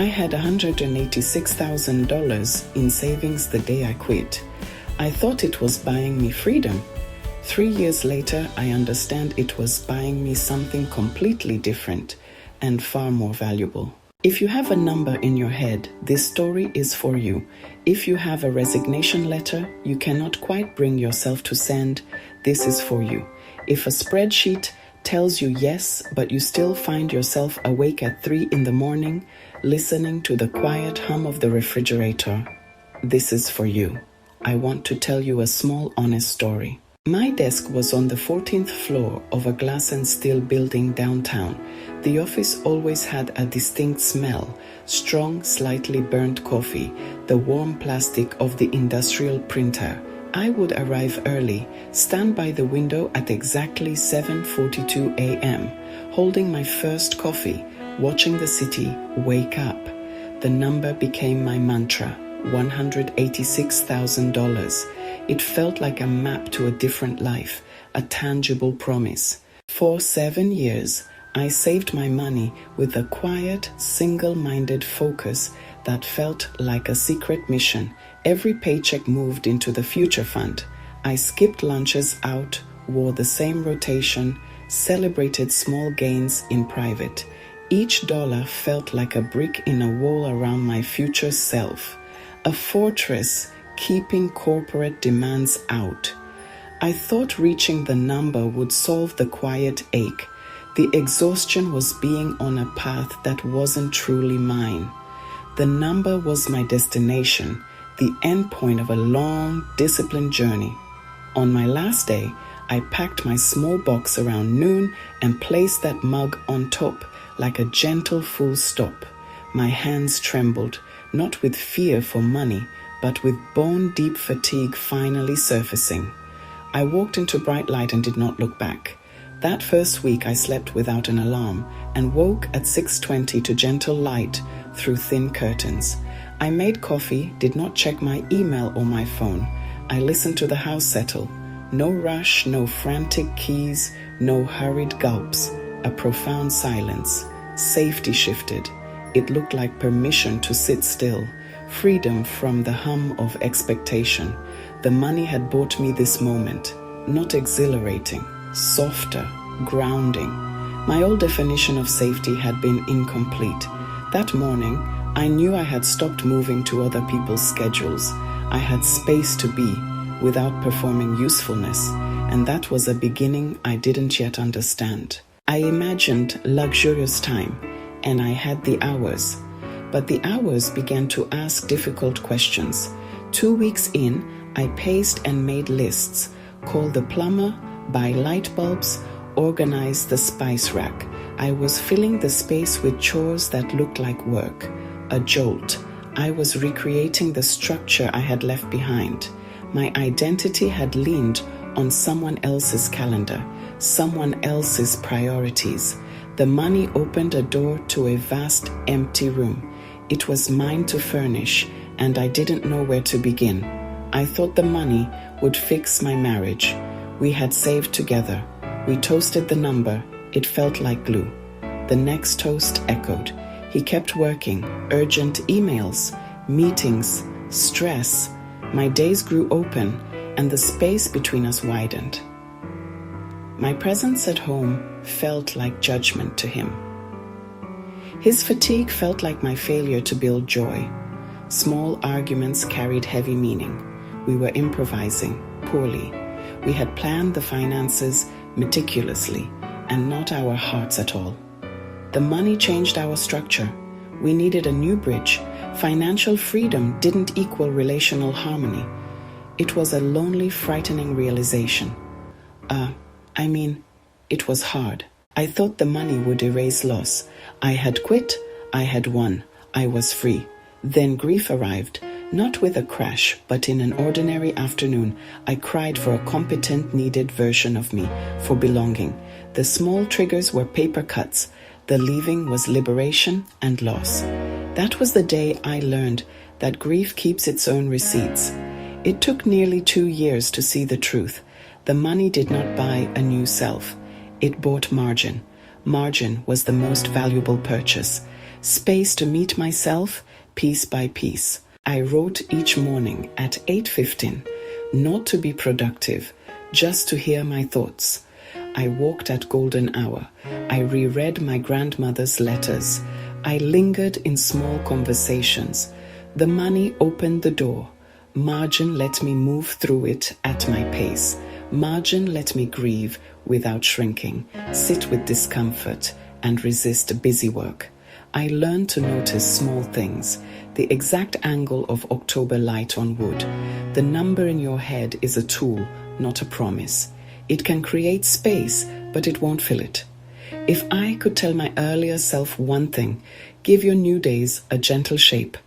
I had $186,000 in savings the day I quit. I thought it was buying me freedom. 3 years later, I understand it was buying me something completely different and far more valuable. If you have a number in your head, this story is for you. If you have a resignation letter you cannot quite bring yourself to send, this is for you. If a spreadsheet tells you yes, but you still find yourself awake at 3 in the morning, listening to the quiet hum of the refrigerator, this is for you. I want to tell you a small, honest story. My desk was on the 14th floor of a glass and steel building downtown. The office always had a distinct smell, strong, slightly burnt coffee, the warm plastic of the industrial printer. I would arrive early, stand by the window at exactly 7:42 a.m., holding my first coffee, watching the city wake up. The number became my mantra, $186,000. It felt like a map to a different life, a tangible promise. For 7 years, I saved my money with a quiet, single-minded focus that felt like a secret mission. Every paycheck moved into the future fund. I skipped lunches out, wore the same rotation, celebrated small gains in private. Each dollar felt like a brick in a wall around my future self, a fortress keeping corporate demands out. I thought reaching the number would solve the quiet ache. The exhaustion was being on a path that wasn't truly mine. The number was my destination, the end point of a long, disciplined journey. On my last day, I packed my small box around noon and placed that mug on top like a gentle full stop. My hands trembled, not with fear for money, but with bone-deep fatigue finally surfacing. I walked into bright light and did not look back. That first week I slept without an alarm and woke at 6:20 to gentle light through thin curtains. I made coffee, did not check my email or my phone. I listened to the house settle. No rush, no frantic keys, no hurried gulps. A profound silence. Safety shifted. It looked like permission to sit still. Freedom from the hum of expectation. The money had bought me this moment, not exhilarating, softer, grounding. My old definition of safety had been incomplete. That morning, I knew I had stopped moving to other people's schedules. I had space to be without performing usefulness, and that was a beginning I didn't yet understand. I imagined luxurious time, and I had the hours. But the hours began to ask difficult questions. 2 weeks in, I paced and made lists, called the plumber, buy light bulbs, organized the spice rack. I was filling the space with chores that looked like work. A jolt. I was recreating the structure I had left behind. My identity had leaned on someone else's calendar, someone else's priorities. The money opened a door to a vast, empty room. It was mine to furnish, and I didn't know where to begin. I thought the money would fix my marriage. We had saved together. We toasted the number. It felt like glue. The next toast echoed. He kept working, urgent emails, meetings, stress. My days grew open, and the space between us widened. My presence at home felt like judgment to him. His fatigue felt like my failure to build joy. Small arguments carried heavy meaning. We were improvising, poorly. We had planned the finances meticulously, and not our hearts at all. The money changed our structure. We needed a new bridge. Financial freedom didn't equal relational harmony. It was a lonely, frightening realization. It was hard. I thought the money would erase loss. I had quit, I had won, I was free. Then grief arrived, not with a crash, but in an ordinary afternoon. I cried for a competent, needed version of me, for belonging. The small triggers were paper cuts. The leaving was liberation and loss. That was the day I learned that grief keeps its own receipts. It took nearly 2 years to see the truth. The money did not buy a new self. It bought margin. Margin was the most valuable purchase. Space to meet myself piece by piece. I wrote each morning at 8:15, not to be productive, just to hear my thoughts. I walked at golden hour. I reread my grandmother's letters. I lingered in small conversations. The money opened the door. Margin let me move through it at my pace. Margin let me grieve without shrinking, sit with discomfort, and resist busy work. I learned to notice small things, the exact angle of October light on wood. The number in your head is a tool, not a promise. It can create space, but it won't fill it. If I could tell my earlier self one thing, give your new days a gentle shape.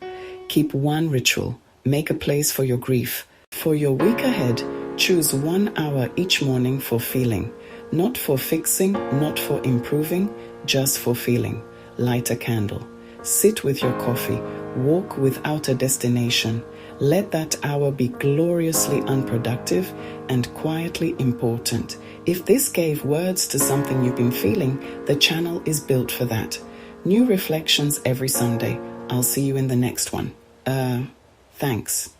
Keep one ritual. Make a place for your grief. For your week ahead, choose 1 hour each morning for feeling. Not for fixing, not for improving, just for feeling. Light a candle. Sit with your coffee. Walk without a destination. Let that hour be gloriously unproductive and quietly important. If this gave words to something you've been feeling, the channel is built for that. New reflections every Sunday. I'll see you in the next one. Thanks.